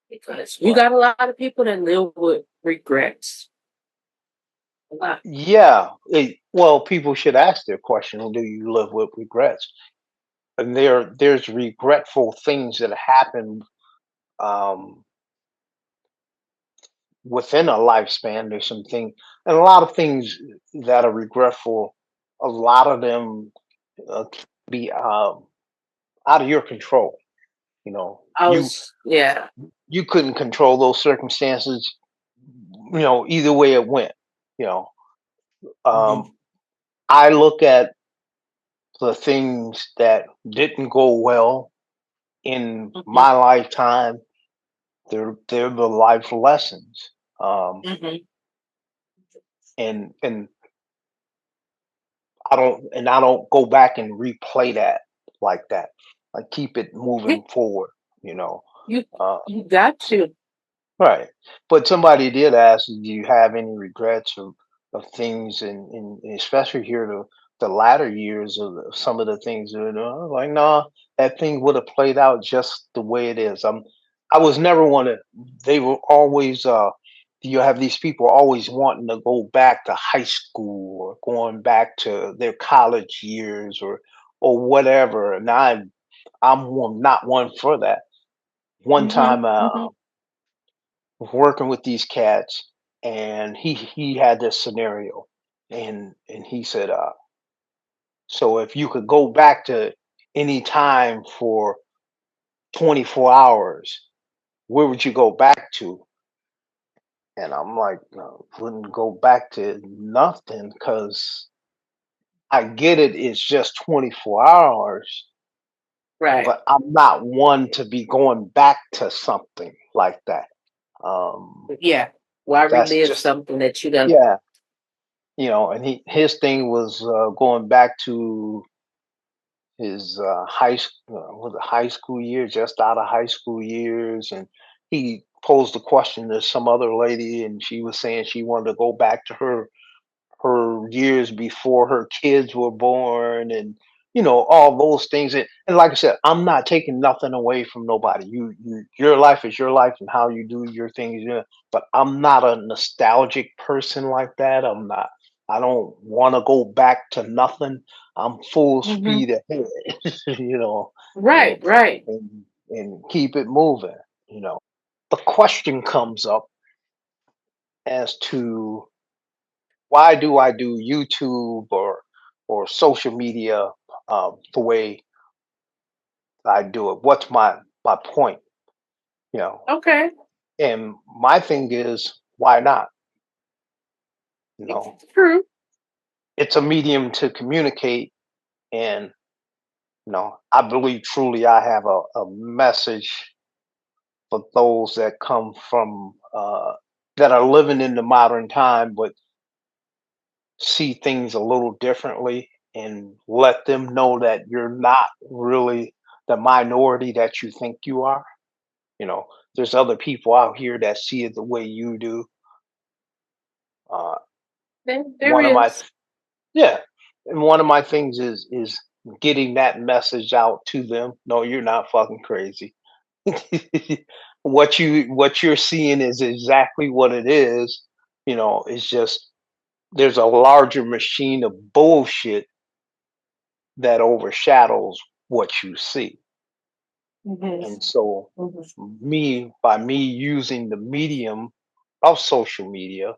Because you Right. got a lot of people that live with regrets. A lot. Yeah. Well, people should ask their question: do you live with regrets? And there's regretful things that happen um, within a lifespan. There's something, and a lot of things that are regretful. A lot of them can be out of your control. You know, I was, yeah. you couldn't control those circumstances. Either way it went. You know, Hmm. um, I look at the things that didn't go well in Hmm. my lifetime. They're the life lessons. Um, Hmm. and I don't go back and replay that like that. I keep it Yeah, moving forward, you know. you Uh, you got to. right. But somebody did ask, do you have any regrets of things, and especially here the latter years of some of the things, like, nah, that thing would have played out just the way it is. I was never one of, they were always, you have these people always wanting to go back to high school or going back to their college years or whatever. And not one for that. One Hmm. time, Hmm. working with these cats, and he had this scenario, and he said, so if you could go back to any time for 24 hours, where would you go back to? And I'm like, no, wouldn't go back to nothing, because I get it, it's just 24 hours, Right. but I'm not one to be going back to something like that. um Yeah. Why that's relive just, something that you done? yeah. And his thing was going back to his was it high school years, just out of high school years, and he posed the question to some other lady, and she was saying she wanted to go back to her years before her kids were born, and all those things. And like I said, I'm not taking nothing away from nobody. Your life is your life, and how you do your things, but I'm not a nostalgic person like that. I don't want to go back to nothing. I'm full Hmm. speed ahead. you know and Right. Right. and keep it moving. The question comes up as to, why do I do YouTube or social media the way I do it? What's my point? You know, Okay. and my thing is, why not? You It's know, true. it's a medium to communicate, and I believe truly I have a message for those that come from that are living in the modern time, but see things a little differently, and let them know that you're not really the minority that you think you are. You know, there's other people out here that see it the way you do. Uh, There one of my is. Yeah, and one of my things is getting that message out to them. No, you're not fucking crazy. What you're seeing is exactly what it is. It's just there's a larger machine of bullshit that overshadows what you see. Hmm. And so, Hmm. by me using the medium of social media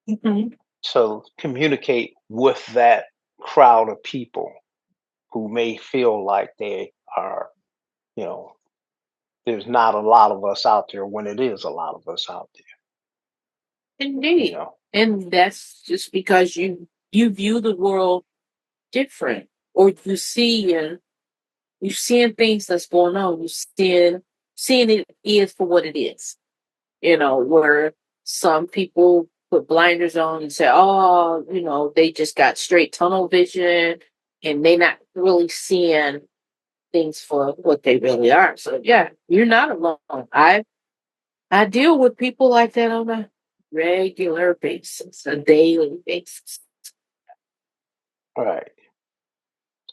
Hmm. to communicate with that crowd of people who may feel like they are, there's not a lot of us out there when it is a lot of us out there. You Indeed. know. And that's just because you view the world different, or you seeing things that's going on. You seeing it is for what it is. Where some people put blinders on and say, "Oh, they just got straight tunnel vision," and they not really seeing things for what they really are. So yeah, you're not alone. I deal with people like that on a regular basis, a daily basis. Right.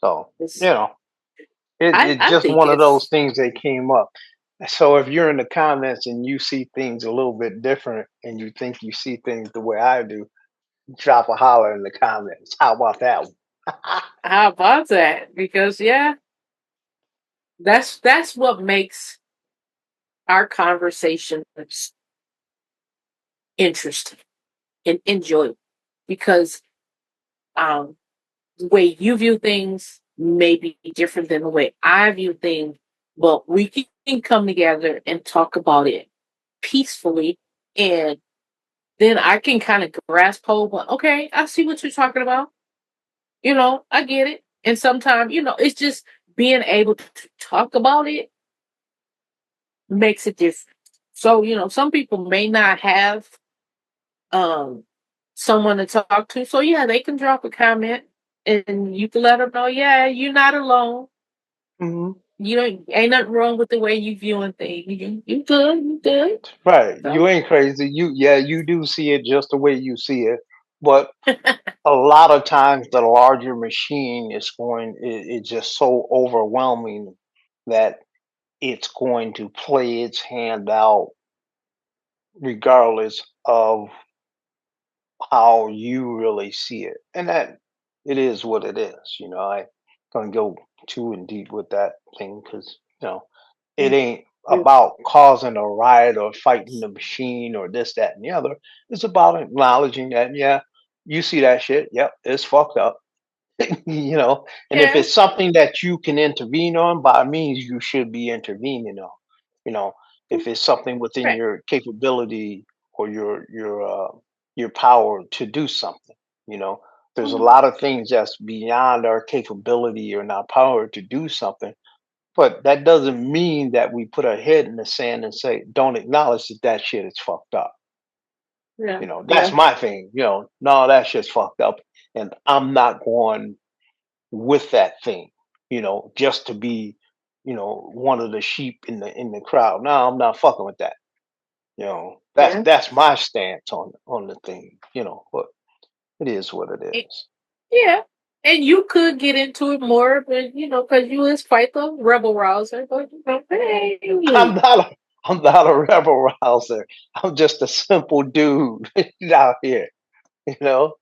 So you It's, know, it's I just think one of those it's things that came up. So if you're in the comments and you see things a little bit different and you think you see things the way I do, drop a holler in the comments. How about that one? how about that? Because yeah, that's what makes our conversations interesting and enjoyable. Because um, the way you view things may be different than the way I view things, but we can come together and talk about it peacefully, and then I can kind of grasp hold. But okay, I see what you're talking about. I get it. And sometimes, it's just being able to talk about it makes it different. So, some people may not have um someone to talk to. So yeah, they can drop a comment and you can let them know, yeah, you're not alone. Hmm. Ain't nothing wrong with the way you viewing things. You good, you good. Right. So You ain't crazy. You do see it just the way you see it. But a lot of times the larger machine it's just so overwhelming that it's going to play its hand out regardless of how you really see it. And that it is what it is. I don't go too in deep with that thing because, it ain't yeah, about causing a riot or fighting the machine or this, that, and the other. It's about acknowledging that, yeah, you see that shit. Yep, it's fucked up. And if yeah, it's something that you can intervene on, by means, you should be intervening on. You know, if it's something within right, your capability or your power to do something. You know, there's a mhm, lot of things that's beyond our capability or our power to do something, but that doesn't mean that we put our head in the sand and say, don't acknowledge that that shit is fucked up. yeah, That's yeah, my thing. No, that shit's fucked up. And I'm not going with that thing, just to be, one of the sheep in the crowd. No, I'm not fucking with that. That's yeah. that's my stance on the thing, but it is what it It- is. yeah. And you could get into it more, but because you is quite the rebel rouser. But I'm hey, not a, I'm not a rebel rouser. I'm just a simple dude out here, you know.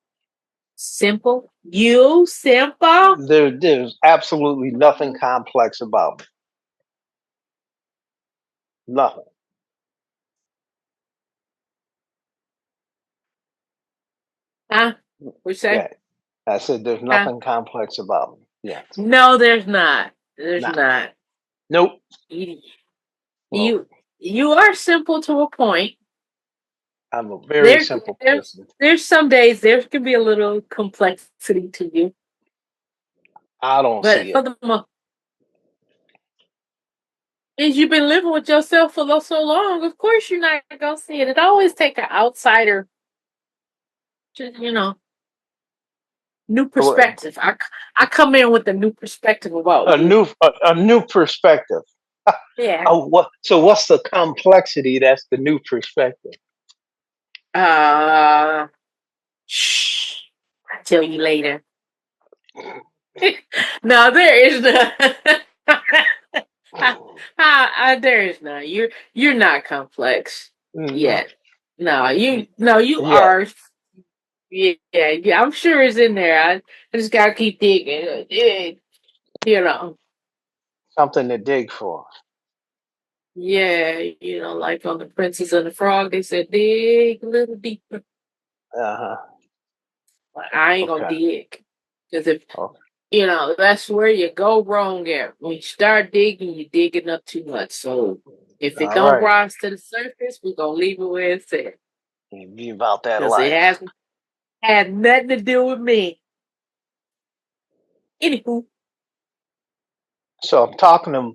simple. You simple. There's absolutely nothing complex about me. Nothing. Huh? We say? Yeah. I said there's Huh? nothing complex about me. Yes. No, there's not. There's Nah. not. Nope. You, Well, you are simple to a point. I'm a very There, simple there's person. there's some days there can be a little complexity to you, I don't but see for it. the most, as you've been living with yourself for so long, of course you're not gonna see it. It always take an outsider to new Well, perspective. I come in with a new perspective about A you. new perspective. Yeah. Oh, what's the complexity? That's the new perspective. Uh, shh. I'll tell you later. No, there is none. There is none. You're not complex Mm, yet. No, you yeah, are. Yeah, yeah. I'm sure it's in there. I just gotta keep digging. Yeah, you know. something to dig for. Yeah, like on the Princess and the Frog, they said dig a little deeper. Uh huh. But I ain't gonna Okay. dig because if Okay. That's where you go wrong at. When you start digging, you're digging up too much. So if it All don't right. rise to the surface, we're gonna leave it where it's at. Be about that Because it life. hasn't had nothing to do with me. Anywho. So I'm talking to a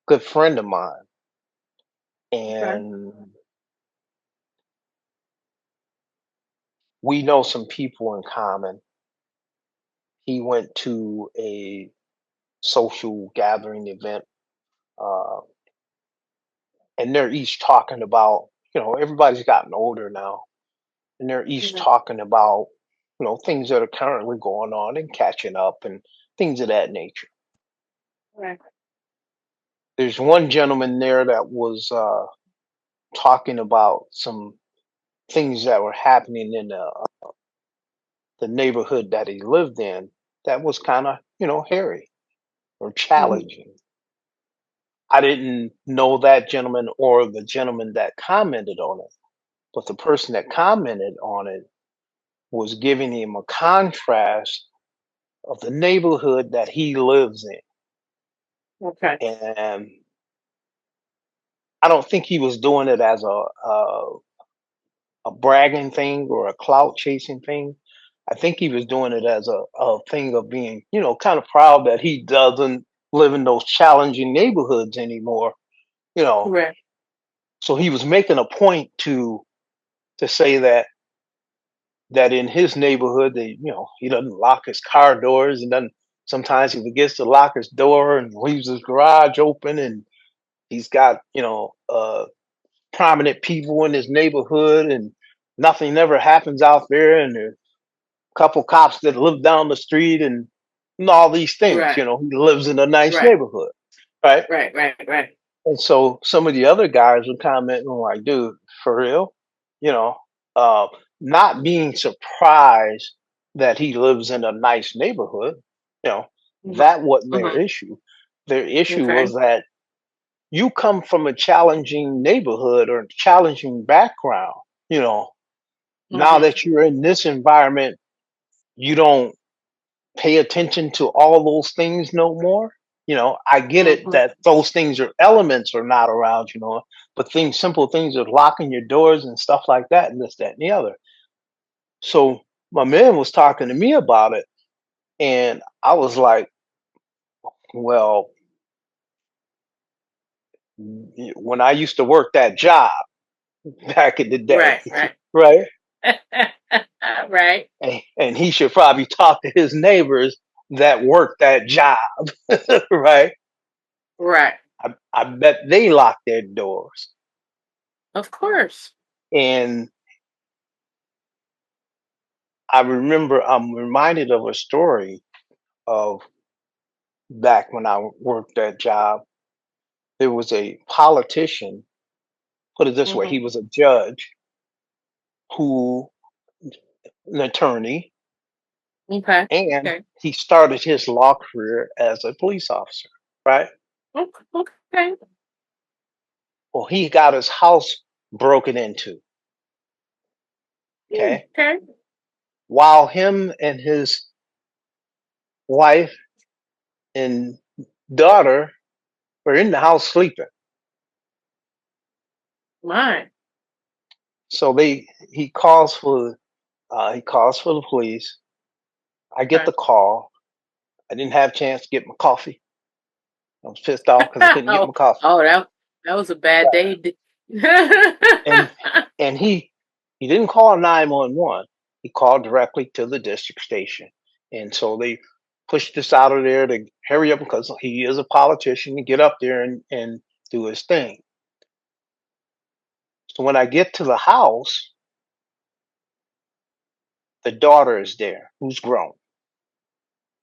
good friend of mine, Okay. and we know some people in common. He went to a social gathering event, uh, and they're each talking about, everybody's gotten older now, and they're each Mhm. talking about, things that are currently going on and catching up and things of that nature. Right. There's one gentleman there that was talking about some things that were happening in the neighborhood that he lived in that was kind of, hairy or Mhm. challenging. I didn't know that gentleman or the gentleman that commented on it, but the person that commented on it was giving him a contrast of the neighborhood that he lives Okay. in. And I don't think he was doing it as a bragging thing or a clout chasing thing. I think he was doing it as a thing of being, kind of proud that he doesn't live in those challenging neighborhoods anymore, you know. Correct. So he was making a point to say that in his neighborhood, he doesn't lock his car doors and doesn't. Sometimes he forgets to lock his door and leaves his garage open, and he's got prominent people in his neighborhood, and nothing ever happens out there, and there's a couple cops that live down the street, and all these things. Right. He lives in a nice Right. neighborhood, right? Right. Right. Right. And so some of the other guys were commenting like, dude, for real? You know, uh, not being surprised that he lives in a nice neighborhood, Mhm. that wasn't their Mhm. issue. Their issue Okay. was that you come from a challenging neighborhood or challenging background, you know, now Mhm. that you're in this environment, you don't pay attention to all those things no more. I get it Mhm. that those things are elements are not around, but simple things of locking your doors and stuff like that, and this, that, and the other. So my man was talking to me about it, and I was like, well, when I used to work that job back in the day, Right. Right. right? Right. And he should probably talk to his neighbors that work that job, right? Right. I bet they lock their doors. Of course. And I'm reminded of a story of back when I worked that job. There was a politician, put it this way, he Mhm. was a judge who, an attorney, Okay. and Okay. he started his law career as a police officer, right? Okay. Well, he got his house broken into, okay? Okay. While him and his wife and daughter were in the house sleeping. Mine. So he calls for the police. I get Okay. the call. I didn't have a chance to get my coffee. I was pissed off because I couldn't get Oh, my coffee. oh, that was a bad Right. day. And and he didn't call 911. He called directly to the district station. And so they pushed this out of there to hurry up because he is a politician to get up there and do his thing. So when I get to the house, the daughter is there who's grown.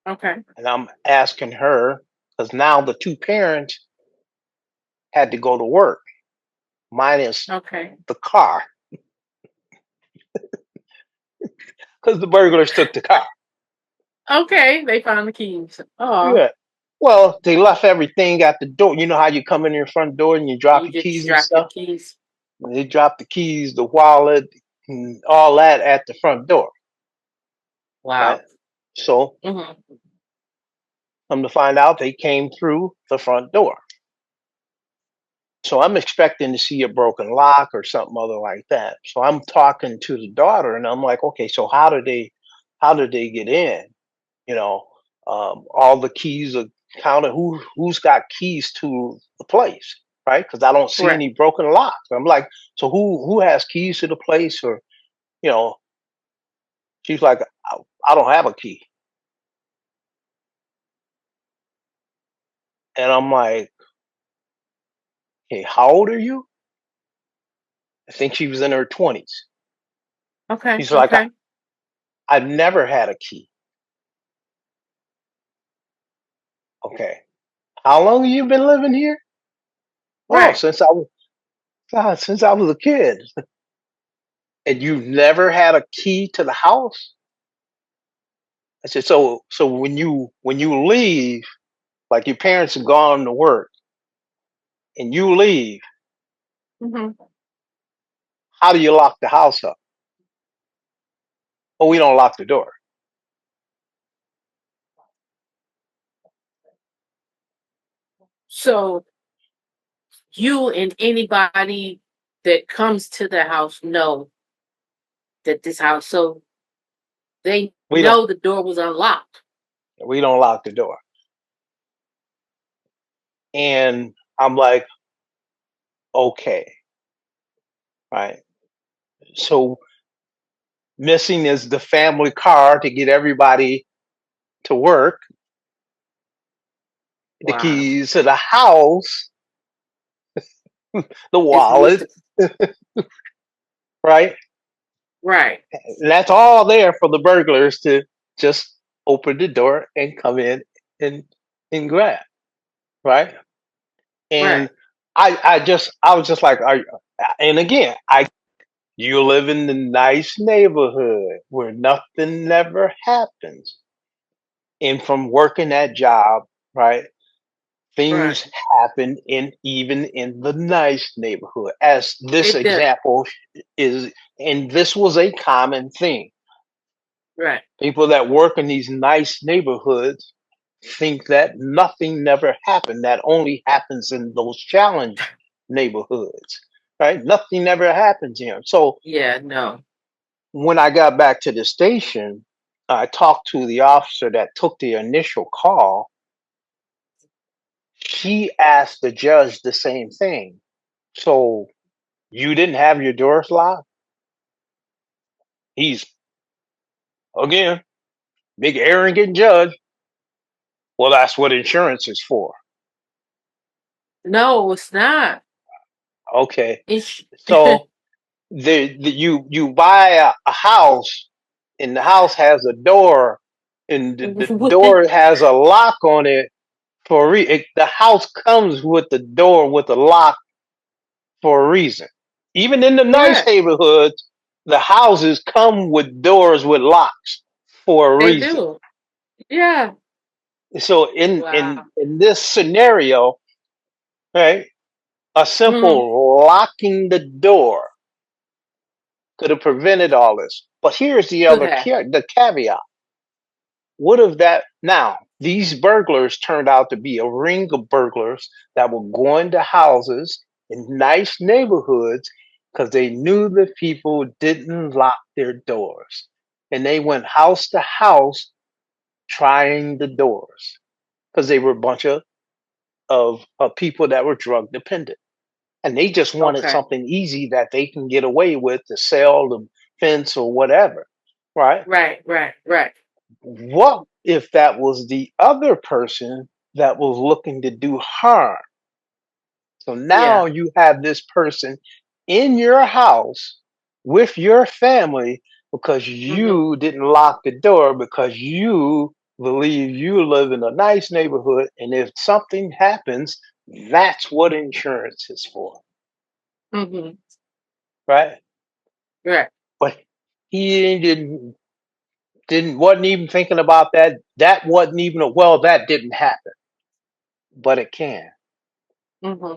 Okay. And I'm asking her, because now the two parents had to go to work, minus Okay. the car, because the burglars took the car. Okay. They found the keys. Oh, Yeah. Well, they left everything at the door. You know how you come in your front door and you drop you your just keys and dropped your stuff? keys. They dropped the keys, the wallet, and all that at the front door, right? Wow. So Mhm. Come to find out, they came through the front door. So I'm expecting to see a broken lock or something other like that. So I'm talking to the daughter, and I'm like, okay, so how did they get in? You know, all the keys are counted. Who's got keys to the place, right? Because I don't see Right. any broken locks. I'm like, so who has keys to the place? Or you know, she's like, I don't have a key, and I'm like, hey, how old are you? I think she was in her 20s. Okay. She's like, Okay. I've never had a key. Okay, how long have you been living here? Oh, Right. since I was a kid. And you've never had a key to the house? I said, so when you leave, like your parents have gone to work and you leave, Hmm. how do you lock the house up? Oh, we don't lock the door. So you and anybody that comes to the house know that this house, so they We don't know the door was unlocked. we don't lock the door. And I'm like, okay, right. So missing is the family car to get everybody to work, the Wow. keys to the house, the Is wallet, missing. right? Right. And that's all there for the burglars to just open the door and come in and and grab, right? Right. And I was just like, and again, you live in the nice neighborhood where nothing never happens. And from working that job, right, Right. things happen even in the nice neighborhood. As this It does. example is, and this was a common thing. Right. People that work in these nice neighborhoods think that nothing never happened. That only happens in those challenge neighborhoods, right? Nothing ever happens here. So Yeah. No. when I got back to the station, I talked to the officer that took the initial call. She asked the judge the same thing. So you didn't have your doors locked? He's, again, big arrogant judge. Well, that's what insurance is for. No, it's not. Okay. It's So you buy a house and the house has a door and the door has a lock on it the house comes with the door with a lock for a reason. Even in the nice correct. neighborhoods, the houses come with doors with locks for a They reason. do. Yeah. So in Wow. in this scenario, right, a Hmm. simple locking the door could have prevented all this. But here's the Could other have. the caveat. What if that now these burglars turned out to be a ring of burglars that were going to houses in nice neighborhoods because they knew the people didn't lock their doors. And they went house to house trying the doors because they were a bunch of people that were drug dependent. And they just wanted Okay. something easy that they can get away with to sell the fence or whatever. Right? Right. Right. Right. What if that was the other person that was looking to do harm? So now Yeah. you have this person in your house with your family because Hmm. you didn't lock the door because you believe you live in a nice neighborhood. And if something happens, that's what insurance is for, Hmm. right? Right. But he didn't wasn't even thinking about that. That wasn't even well, that didn't happen, but it can. Hmm.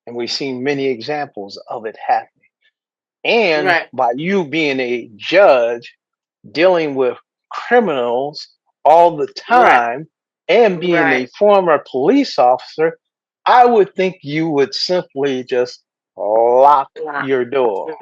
And we've seen many examples of it happening. And Right. by you being a judge dealing with criminals all the Right. time, and being a Right. former police officer, I would think you would simply just lock Lock. your door.